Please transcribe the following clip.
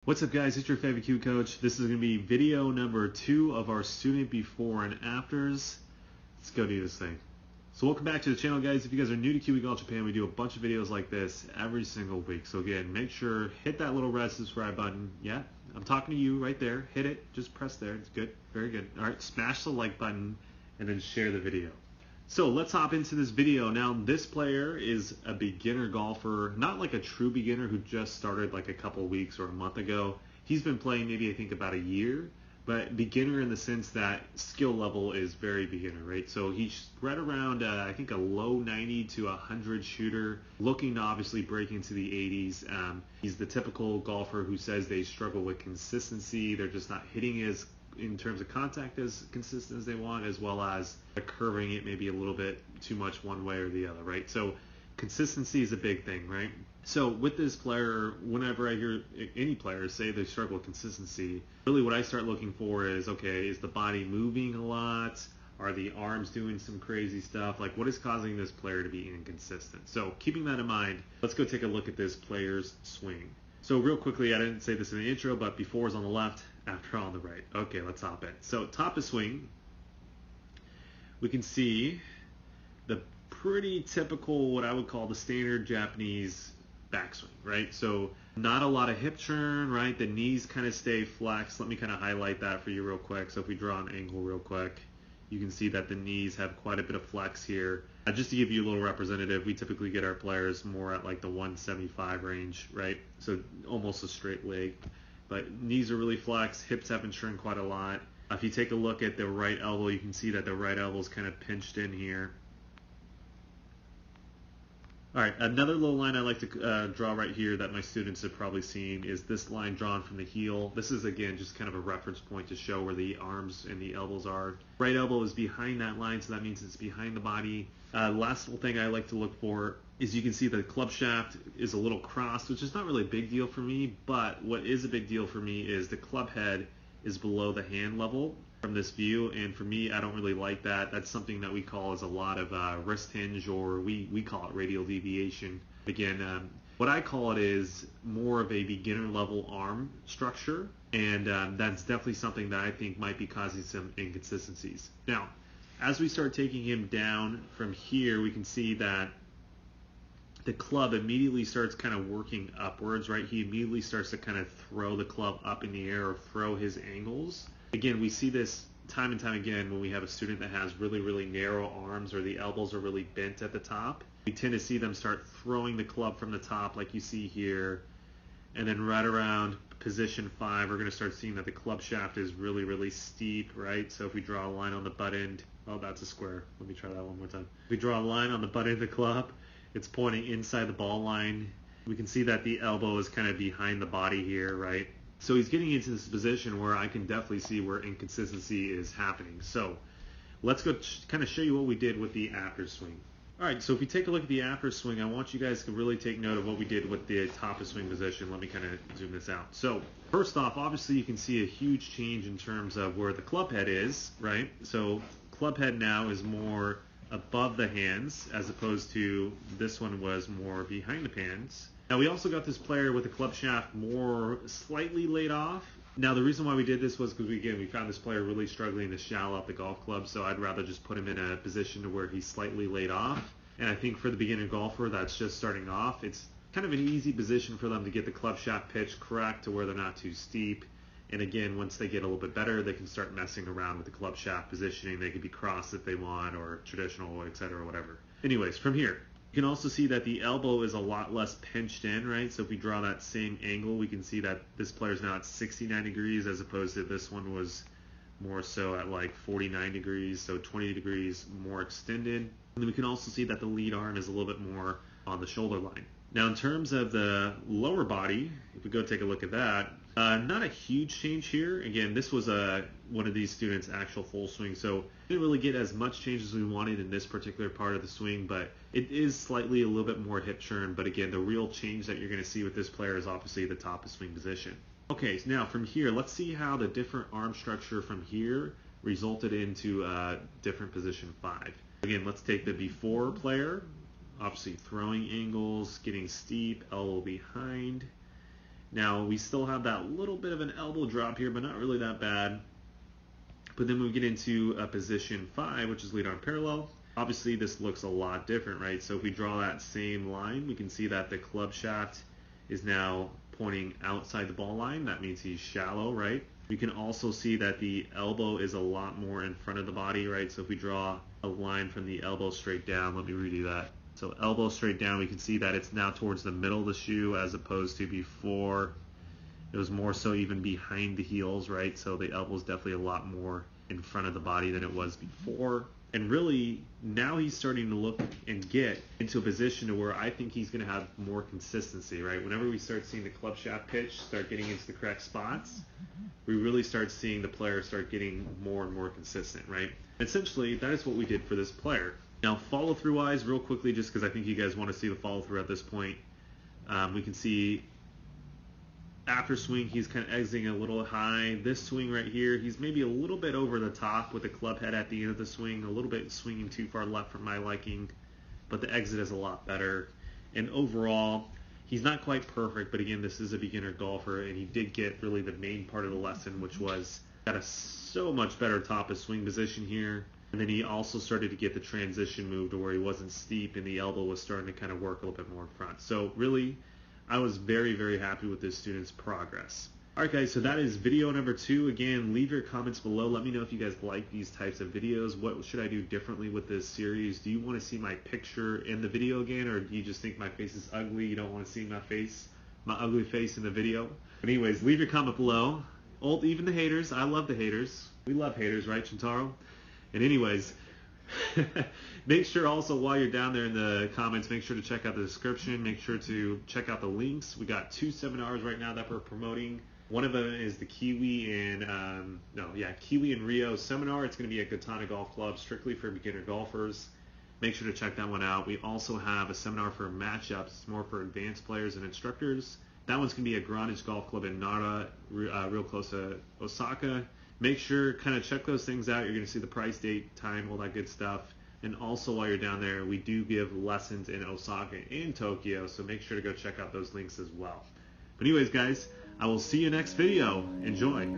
What's up guys, it's your favorite Q coach. This is going to be video number 2 of our student before and afters. Let's go do this thing. So welcome back to the channel guys. If you guys are new to Kiwi Golf Japan, we do a bunch of videos like this every single week. So again, make sure, hit that little red subscribe button. Yeah, I'm talking to you right there. Hit it, just press there. It's good, very good. Alright, smash the like button and then share the video. So let's hop into this video. Now this player is a beginner golfer, not like a true beginner who just started like a couple weeks or a month ago. He's been playing maybe I think about a year, but beginner in the sense that skill level is very beginner, right? So he's right around I think a low 90 to 100 shooter, looking to obviously break into the 80s. He's the typical golfer who says they struggle with consistency. They're just not hitting as in terms of contact as consistent as they want, as well as curving it maybe a little bit too much one way or the other, right? So consistency is a big thing, right? So with this player, whenever I hear any player say they struggle with consistency, really what I start looking for is, okay, is the body moving a lot? Are the arms doing some crazy stuff? Like what is causing this player to be inconsistent? So keeping that in mind, let's go take a look at this player's swing. So real quickly, I didn't say this in the intro, but before is on the left, after on the right. Okay, let's hop in. So top of swing, we can see the pretty typical, what I would call the standard Japanese backswing, right? So not a lot of hip turn, right? The knees kind of stay flexed. Let me kind of highlight that for you real quick. So if we draw an angle real quick, you can see that the knees have quite a bit of flex here. Just to give you a little representative, we typically get our players more at like the 175 range, right? So almost a straight leg. But knees are really flexed, hips haven't shrunk quite a lot. If you take a look at the right elbow, you can see that the right elbow is kind of pinched in here. All right, another little line I like to draw right here that my students have probably seen is this line drawn from the heel. This is, again, just kind of a reference point to show where the arms and the elbows are. Right elbow is behind that line, so that means it's behind the body. Last little thing I like to look for is you can see the club shaft is a little crossed, which is not really a big deal for me, but what is a big deal for me is the club head is below the hand level from this view, and for me, I don't really like that. That's something that we call as a lot of wrist hinge, or we call it radial deviation. Again, what I call it is more of a beginner level arm structure, and that's definitely something that I think might be causing some inconsistencies. Now, as we start taking him down from here, we can see that the club immediately starts kind of working upwards, right? He immediately starts to kind of throw the club up in the air or throw his angles. Again, we see this time and time again when we have a student that has really, really narrow arms or the elbows are really bent at the top. We tend to see them start throwing the club from the top like you see here. And then right around position 5, we're going to start seeing that the club shaft is really, really steep, right? So if we draw a line on the butt end, oh, that's a square. Let me try that one more time. If we draw a line on the butt end of the club, it's pointing inside the ball line. We can see that the elbow is kind of behind the body here, right? So he's getting into this position where I can definitely see where inconsistency is happening. So let's go kind of show you what we did with the after swing. All right, so if you take a look at the after swing, I want you guys to really take note of what we did with the top of swing position. Let me kind of zoom this out. So first off, obviously you can see a huge change in terms of where the club head is, right? So club head now is more above the hands as opposed to this one was more behind the hands. Now we also got this player with the club shaft more slightly laid off. Now the reason why we did this was because we found this player really struggling to shallow up the golf club, so I'd rather just put him in a position to where he's slightly laid off. And I think for the beginner golfer that's just starting off, it's kind of an easy position for them to get the club shaft pitch correct to where they're not too steep. And again, once they get a little bit better, they can start messing around with the club shaft positioning. They could be crossed if they want, or traditional, etc., whatever. Anyways, from here, you can also see that the elbow is a lot less pinched in, right? So if we draw that same angle, we can see that this player's now at 69 degrees as opposed to this one was more so at like 49 degrees, so 20 degrees more extended. And then we can also see that the lead arm is a little bit more on the shoulder line. Now in terms of the lower body, if we go take a look at that, not a huge change here. Again, this was one of these students' actual full swing, so didn't really get as much change as we wanted in this particular part of the swing, but it is slightly a little bit more hip churn. But again, the real change that you're going to see with this player is obviously the top of swing position. Okay, so now from here, let's see how the different arm structure from here resulted into different position 5. Again, let's take the before player. Obviously throwing angles, getting steep, elbow behind. Now we still have that little bit of an elbow drop here, but not really that bad. But then we get into position 5, which is lead arm parallel. Obviously this looks a lot different, right? So if we draw that same line, we can see that the club shaft is now pointing outside the ball line. That means he's shallow, right? We can also see that the elbow is a lot more in front of the body, right? So if we draw a line from the elbow straight down, let me redo that. So elbow straight down, we can see that it's now towards the middle of the shoe, as opposed to before it was more so even behind the heels, right? So the elbow is definitely a lot more in front of the body than it was before. And really, now he's starting to look and get into a position to where I think he's going to have more consistency, right? Whenever we start seeing the club shaft pitch start getting into the correct spots, we really start seeing the player start getting more and more consistent, right? Essentially, that is what we did for this player. Now, follow-through wise, real quickly, just because I think you guys want to see the follow-through at this point, we can see after swing, he's kind of exiting a little high. This swing right here, he's maybe a little bit over the top with the club head at the end of the swing, a little bit swinging too far left for my liking, but the exit is a lot better. And overall, he's not quite perfect, but again, this is a beginner golfer, and he did get really the main part of the lesson, which was got a so much better top of swing position here. And then he also started to get the transition move to where he wasn't steep and the elbow was starting to kind of work a little bit more in front. So really, I was very, very happy with this student's progress. Alright guys, so that is video number 2. Again, leave your comments below. Let me know if you guys like these types of videos. What should I do differently with this series? Do you want to see my picture in the video again, or do you just think my face is ugly? You don't want to see my ugly face in the video? But anyways, leave your comment below. Even the haters. I love the haters. We love haters, right, Shintaro? And anyways, make sure also while you're down there in the comments, make sure to check out the description. Make sure to check out the links. We got 2 seminars right now that we're promoting. One of them is the Kiwi and Rio seminar. It's going to be at Katana Golf Club, strictly for beginner golfers. Make sure to check that one out. We also have a seminar for matchups. It's more for advanced players and instructors. That one's going to be at Greenwich Golf Club in Nara, real close to Osaka. Make sure, kind of check those things out. You're going to see the price, date, time, all that good stuff. And also while you're down there, we do give lessons in Osaka and Tokyo, so make sure to go check out those links as well. But anyways, guys, I will see you next video. Enjoy.